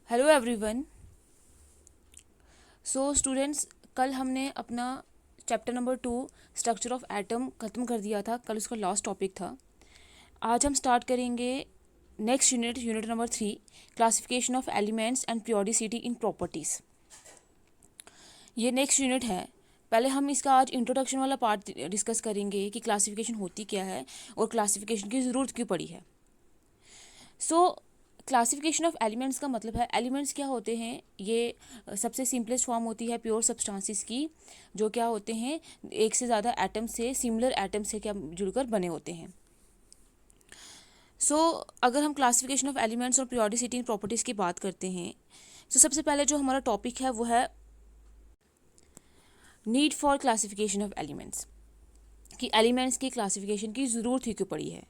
Hello everyone. So students, कल हमने अपना chapter number 2 structure of atom ख़त्म कर दिया था। कल उसका लास्ट टॉपिक था। आज हम स्टार्ट करेंगे next unit number 3, classification of elements and periodicity in properties. ये नेक्स्ट यूनिट है। पहले हम इसका आज इंट्रोडक्शन वाला पार्ट डिस्कस करेंगे कि क्लासिफिकेशन होती क्या है और क्लासिफिकेशन की ज़रूरत क्यों पड़ी है। सो क्लासिफिकेशन ऑफ एलिमेंट्स का मतलब है, एलिमेंट्स क्या होते हैं। ये सबसे सिंपलेस्ट फॉर्म होती है प्योर सब्सटेंसेस की, जो क्या होते हैं, एक से ज़्यादा एटम से, सिमिलर एटम से क्या जुड़कर बने होते हैं। अगर हम क्लासिफिकेशन ऑफ एलिमेंट्स और पीरियोडिसिटी इन प्रॉपर्टीज़ की बात करते हैं, तो सबसे पहले जो हमारा टॉपिक है वो है need for classification of elements, कि एलिमेंट्स की क्लासिफिकेशन की ज़रूरत ही क्यों पड़ी है।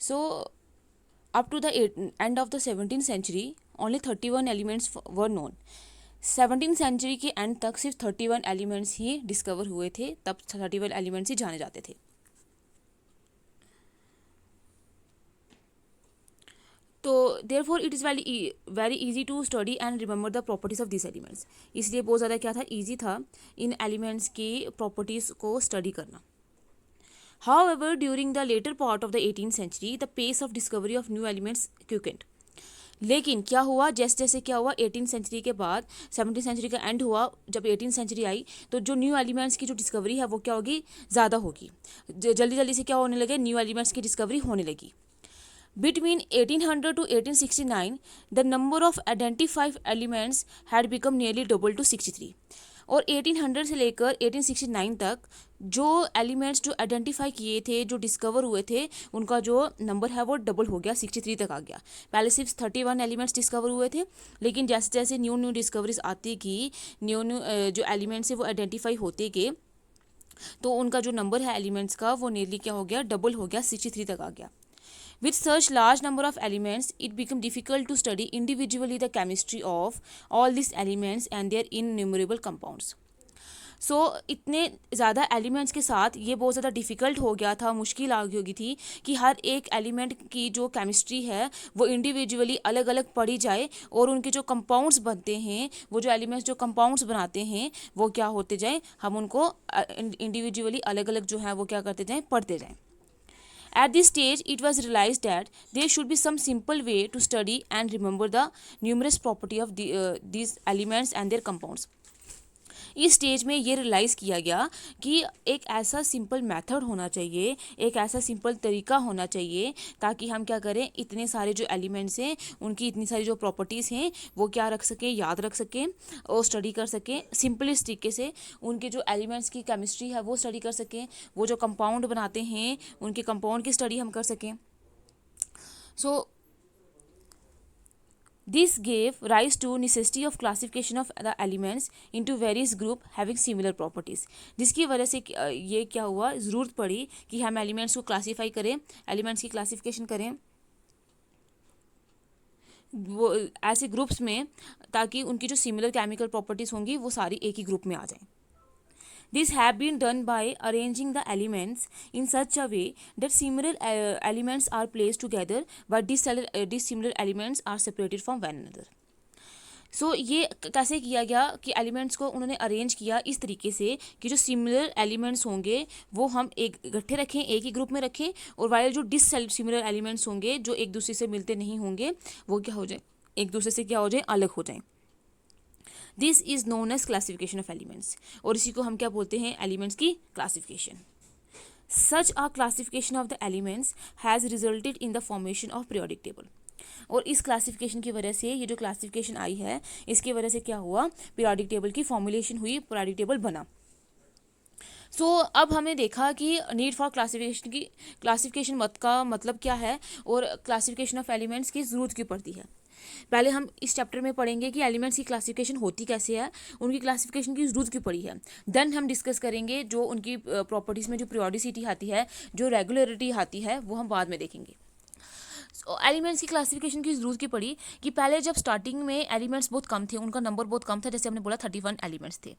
सो Up to the end of the 17th century, only 31 elements were known. 17th century के एंड तक सिर्फ 31 एलिमेंट्स ही डिस्कवर हुए थे, तब 31 एलिमेंट्स ही जाने जाते थे। तो therefore it is very easy to study and remember the properties of these elements. इसलिए बहुत ज़्यादा क्या था, ईजी था इन एलिमेंट्स की प्रॉपर्टीज़ को स्टडी करना। However, during the later part of the 18th century, the pace of discovery of new elements quickened. लेकिन क्या हुआ, जैसे जैसे क्या हुआ 18th सेंचुरी के बाद 17th सेंचुरी का एंड हुआ, जब 18th सेंचुरी आई तो जो न्यू एलिमेंट्स की जो डिस्कवरी है वो क्या होगी, ज़्यादा होगी। जल्दी जल्दी से क्या होने लगे, न्यू एलिमेंट्स की डिस्कवरी होने लगी। Between 1800 to 1869, the number of identified elements had become nearly double to 63. और 1800 से लेकर 1869 तक जो एलिमेंट्स जो आइडेंटिफाई किए थे, जो डिस्कवर हुए थे, उनका जो नंबर है वो डबल हो गया, 63 तक आ गया। पहले सिर्फ 31 एलिमेंट्स डिस्कवर हुए थे, लेकिन जैसे जैसे न्यू डिस्कवरीज आती गई, न्यू जो एलिमेंट्स है वो आइडेंटिफाई होते गए, तो उनका जो नंबर है एलिमेंट्स का वो नियरली क्या हो गया, डबल हो गया, 63 तक आ गया। With such large number of elements, it became difficult to study individually the chemistry of all these elements and their innumerable compounds. इतने ज़्यादा एलिमेंट्स के साथ ये बहुत ज़्यादा डिफ़िकल्ट हो गया था, मुश्किल आ गई थी कि हर एक एलिमेंट की जो केमिस्ट्री है वो इंडिविजुअली अलग अलग पढ़ी जाए, और उनके जो कंपाउंड्स बनते हैं, वो जो एलिमेंट्स जो कंपाउंड्स बनाते हैं वो क्या होते जाएँ, हम उनको इंडिविजुअली अलग अलग जो है वो क्या करते जाएँ, पढ़ते जाएँ। At this stage, it was realized that there should be some simple way to study and remember the numerous property of these elements and their compounds. इस स्टेज में ये रियलाइज़ किया गया कि एक ऐसा सिंपल मेथड होना चाहिए, एक ऐसा सिंपल तरीका होना चाहिए, ताकि हम क्या करें, इतने सारे जो एलिमेंट्स हैं उनकी इतनी सारी जो प्रॉपर्टीज़ हैं वो क्या रख सकें, याद रख सकें और स्टडी कर सकें सिंपलेस्ट तरीके से। उनके जो एलिमेंट्स की केमिस्ट्री है वो स्टडी कर सकें, वो जो कंपाउंड बनाते हैं उनके कंपाउंड की स्टडी हम कर सकें। This gave rise to necessity of classification of the elements into various group having similar properties. जिसकी वजह से ये क्या हुआ, ज़रूरत पड़ी कि हम एलिमेंट्स को क्लासीफाई करें, एलिमेंट्स की क्लासिफिकेशन करें वो ऐसे ग्रुप्स में, ताकि उनकी जो सिमिलर केमिकल प्रॉपर्टीज़ होंगी वो सारी एक ही ग्रुप में आ जाएं। This have been done by arranging the elements in such a way that similar elements are placed together, but dissimilar elements are separated from one another. ये कैसे किया गया कि एलिमेंट्स को उन्होंने अरेंज किया इस तरीके से कि जो सिमिलर एलिमेंट्स होंगे वो हम एक इकट्ठे रखें, एक ही ग्रुप में रखें, और वाइल जो डिसिमिलर एलिमेंट्स होंगे जो एक दूसरे से मिलते नहीं होंगे वो क्या हो जाए, एक दूसरे से क्या हो जाए, अलग हो जाएं। This is known as classification of elements, और इसी को हम क्या बोलते हैं, एलिमेंट्स की classification. Such a classification of the elements has resulted in the formation of periodic table. और इस क्लासिफिकेशन की वजह से, ये जो क्लासिफिकेशन आई है इसकी वजह से क्या हुआ, पीरियोडिक टेबल की फॉर्मुलेशन हुई, पीरियोडिक टेबल बना। अब हमने देखा कि नीड फॉर क्लासिफिकेशन मत का मतलब क्या है और क्लासिफिकेशन ऑफ एलिमेंट्स की ज़रूरत क्यों पड़ती है। पहले हम इस चैप्टर में पढ़ेंगे कि एलिमेंट्स की क्लासिफिकेशन होती कैसे है, उनकी क्लासिफिकेशन की ज़रूरत क्यों पड़ी है। देन हम डिस्कस करेंगे जो उनकी प्रॉपर्टीज़ में जो पीरियोडिसिटी आती है, जो रेगुलरिटी आती है, वो हम बाद में देखेंगे। एलिमेंट्स की क्लासिफिकेशन की ज़रूरत की पड़ी कि पहले जब स्टार्टिंग में एलिमेंट्स बहुत कम थे, उनका नंबर बहुत कम था, जैसे हमने बोला 31 एलिमेंट्स थे।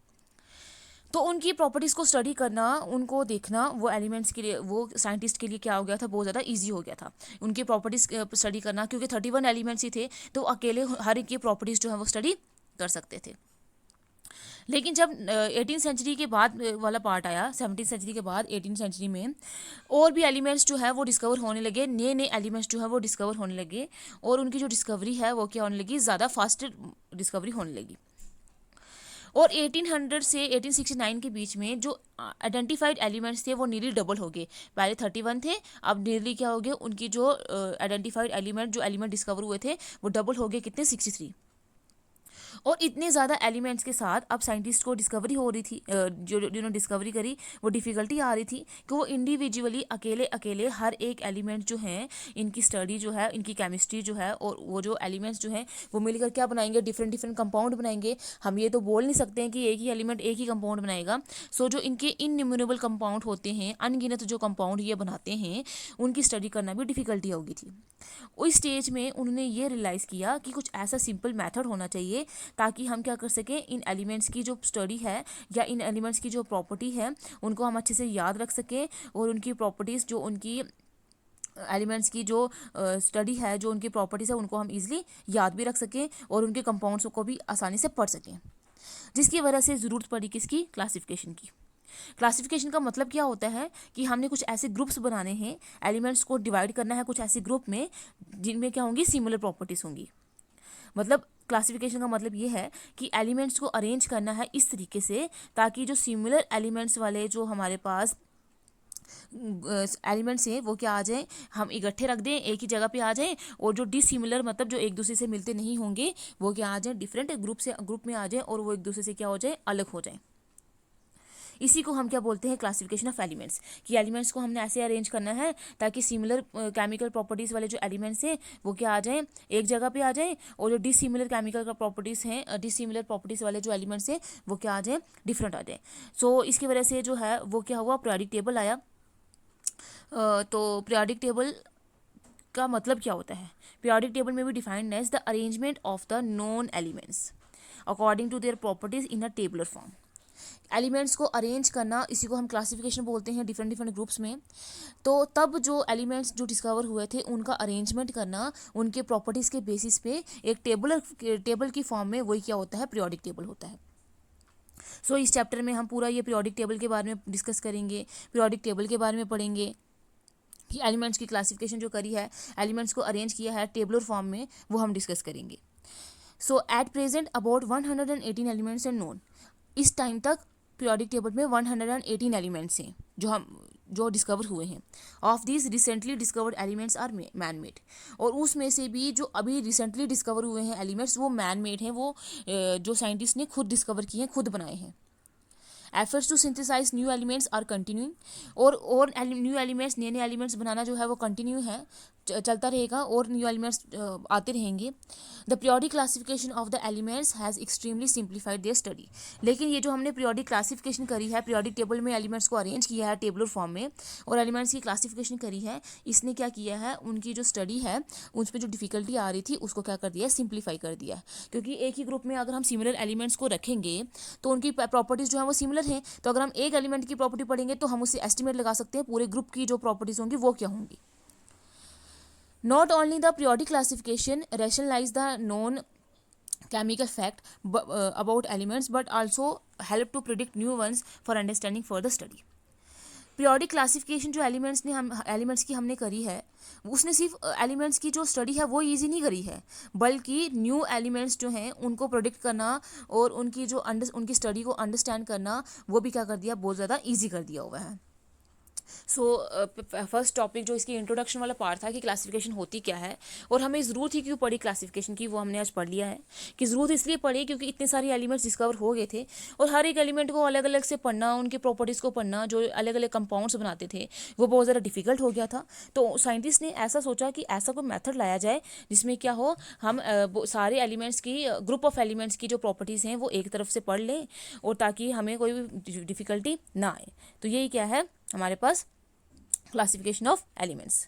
तो उनकी प्रॉपर्टीज़ को स्टडी करना, उनको देखना, वो एलिमेंट्स के लिए, वो साइंटिस्ट के लिए क्या हो गया था, बहुत ज़्यादा इजी हो गया था उनकी प्रॉपर्टीज़ स्टडी करना, क्योंकि 31 एलिमेंट्स ही थे, तो अकेले हर एक की प्रॉपर्टीज़ जो है वो स्टडी कर सकते थे। लेकिन जब 18 सेंचुरी के बाद वाला पार्ट आया, 17 सेंचुरी के बाद 18 सेंचुरी में और भी एलिमेंट्स जो है वो डिस्कवर होने लगे, नए नए एलिमेंट्स जो है वो डिस्कवर होने लगे, और उनकी जो डिस्कवरी है वो क्या होने लगी, ज़्यादा फास्ट डिस्कवरी होने लगी। और 1800 से 1869 के बीच में जो आइडेंटिफाइड एलिमेंट्स थे वो नीली डबल हो गए। पहले 31 थे, अब नीली क्या हो गए, उनकी जो आइडेंटिफाइड एलिमेंट, जो एलिमेंट डिस्कवर हुए थे वो डबल हो गए, कितने, 63। और इतने ज़्यादा एलिमेंट्स के साथ अब साइंटिस्ट को डिस्कवरी हो रही थी, जो जिन्होंने डिस्कवरी करी वो डिफ़िकल्टी आ रही थी कि वो इंडिविजुअली अकेले अकेले हर एक एलिमेंट जो है, इनकी स्टडी जो है, इनकी केमिस्ट्री जो है, और वो जो एलिमेंट्स जो हैं वो मिलकर क्या बनाएंगे, डिफरेंट डिफरेंट कंपाउंड बनाएंगे। हम ये तो बोल नहीं सकते हैं कि एक ही एलिमेंट एक ही कंपाउंड बनाएगा। सो जो इनके इनन्यूमरेबल कंपाउंड होते हैं, अनगिनत जो कंपाउंड ये बनाते हैं, उनकी स्टडी करना भी डिफ़िकल्टी होगी थी। उस स्टेज में उन्होंने ये रियलाइज़ किया कि कुछ ऐसा सिंपल मेथड होना चाहिए ताकि हम क्या कर सकें, इन एलिमेंट्स की जो स्टडी है या इन एलिमेंट्स की जो प्रॉपर्टी है उनको हम अच्छे से याद रख सकें, और उनकी प्रॉपर्टीज़, जो उनकी एलिमेंट्स की जो स्टडी है, जो उनकी प्रॉपर्टीज़ है, उनको हम इजीली याद भी रख सकें और उनके कंपाउंड्स को भी आसानी से पढ़ सकें। जिसकी वजह से ज़रूरत पड़ी किसकी, क्लासिफिकेशन की। क्लासिफिकेशन का मतलब क्या होता है कि हमने कुछ ऐसे ग्रुप्स बनाने हैं, एलिमेंट्स को डिवाइड करना है कुछ ऐसे ग्रुप में जिनमें क्या होंगी, सिमिलर प्रॉपर्टीज़ होंगी। मतलब क्लासिफिकेशन का मतलब ये है कि एलिमेंट्स को अरेंज करना है इस तरीके से ताकि जो सिमिलर एलिमेंट्स वाले जो हमारे पास एलिमेंट्स हैं वो क्या आ जाएं, हम इकट्ठे रख दें, एक ही जगह पे आ जाएं, और जो डिसिमिलर मतलब जो एक दूसरे से मिलते नहीं होंगे वो क्या आ जाएं, डिफरेंट ग्रुप में आ जाएं, और वो एक दूसरे से क्या हो जाए, अलग हो जाएं। इसी को हम क्या बोलते हैं, क्लासिफिकेशन ऑफ एलिमेंट्स। कि एलिमेंट्स को हमने ऐसे अरेंज करना है ताकि सिमिलर केमिकल प्रॉपर्टीज़ वाले जो एलिमेंट्स हैं वो क्या आ जाएं, एक जगह पे आ जाएं, और जो डिसिमिलर केमिकल का प्रॉपर्टीज़ हैं, डिसिमिलर प्रॉपर्टीज़ वाले जो एलिमेंट्स हैं वो क्या आ जाएं, डिफरेंट आ जाएं। सो इसकी वजह से जो है वो क्या हुआ, पीरियोडिक टेबल आया। तो पीरियोडिक टेबल का मतलब क्या होता है, पीरियोडिक टेबल में भी defined as the arrangement of the known elements according to their properties in a tabular form. Elements को अरेंज करना, इसी को हम क्लासिफिकेशन बोलते हैं डिफरेंट डिफरेंट ग्रुप्स में। तो तब जो एलिमेंट्स जो डिस्कवर हुए थे उनका अरेंजमेंट करना उनके प्रॉपर्टीज़ के बेसिस पे एक टेबल की फॉर्म में, वही क्या होता है, पीरियोडिक टेबल होता है। सो इस चैप्टर में हम पूरा ये पीरियोडिक टेबल के बारे में डिस्कस करेंगे, पीरियोडिक टेबल के बारे में पढ़ेंगे कि एलिमेंट्स की क्लासिफिकेशन जो करी है, एलिमेंट्स को अरेंज किया है टेबलर फॉर्म में, वो हम डिस्कस करेंगे। So at present about 118 elements and known. इस टाइम तक पीरियोडिक टेबल में 118 एलिमेंट्स हैं जो डिस्कवर हुए हैं। Of this recently discovered elements are man made. और उसमें से भी जो अभी रिसेंटली डिस्कवर हुए हैं एलिमेंट्स वो मैन मेड हैं, वो जो साइंटिस्ट ने खुद डिस्कवर किए हैं, खुद बनाए हैं। Efforts to synthesise new elements are continuing. और न्यू एलिमेंट्स, नए नए एलिमेंट्स बनाना जो है वो कंटिन्यू है, चलता रहेगा, और न्यू एलिमेंट्स आते रहेंगे। The periodic classification of the elements has extremely simplified there study. लेकिन ये जो हमने पीरियोडिक क्लासिफिकेशन करी है, पीरियोडिक टेबल में एलिमेंट्स को अरेंज किया है टेबलर फॉर्म में, और एलिमेंट्स की क्लासिफिकेशन करी है, इसने क्या किया है, उनकी जो स्टडी है उसमें जो डिफिकल्टी आ रही थी उसको क्या कर दिया है, सिंप्लीफाई कर दिया है। क्योंकि एक ही ग्रुप में अगर हम सिमिलर एलिमेंट्स को रखेंगे तो उनकी प्रॉपर्टीज़ जो है वो सिमिलर हैं, तो अगर हम एक एलिमेंट की प्रॉपर्टी पढ़ेंगे तो हम उससे एस्टिमेट लगा सकते हैं पूरे ग्रुप की जो प्रॉपर्टीज़ होंगी वो क्या होंगी। Not only the periodic classification rationalize the known chemical fact about elements but also help to predict new ones for understanding further study. Periodic classification जो एलिमेंट्स की हमने करी है, उसने सिर्फ एलिमेंट्स की जो स्टडी है वो ईजी नहीं करी है, बल्कि न्यू एलिमेंट्स जो हैं उनको प्रोडिक्ट करना और उनकी उनकी स्टडी को अंडरस्टैंड करना वो भी क्या कर दिया, बहुत ज़्यादा ईजी कर दिया हुआ है। सो फर्स्ट टॉपिक जो इसकी इंट्रोडक्शन वाला पार्ट था कि क्लासिफिकेशन होती क्या है और हमें ज़रूरत ही क्यों पड़ी क्लासिफिकेशन की, वो हमने आज पढ़ लिया है। कि ज़रूरत इसलिए पड़ी क्योंकि इतने सारे एलिमेंट्स डिस्कवर हो गए थे और हर एक एलिमेंट को अलग अलग से पढ़ना, उनके प्रॉपर्टीज़ को पढ़ना, जो अलग अलग कंपाउंड्स बनाते थे वो बहुत ज़्यादा डिफिकल्ट हो गया था। तो साइंटिस्ट ने ऐसा सोचा कि ऐसा कोई मेथड लाया जाए जिसमें क्या हो, हम सारे एलिमेंट्स की, ग्रुप ऑफ एलिमेंट्स की जो प्रॉपर्टीज़ हैं वो एक तरफ से पढ़ लें और ताकि हमें कोई भी डिफ़िकल्टी ना आए। तो यही क्या है हमारे पास, क्लासिफिकेशन ऑफ एलिमेंट्स।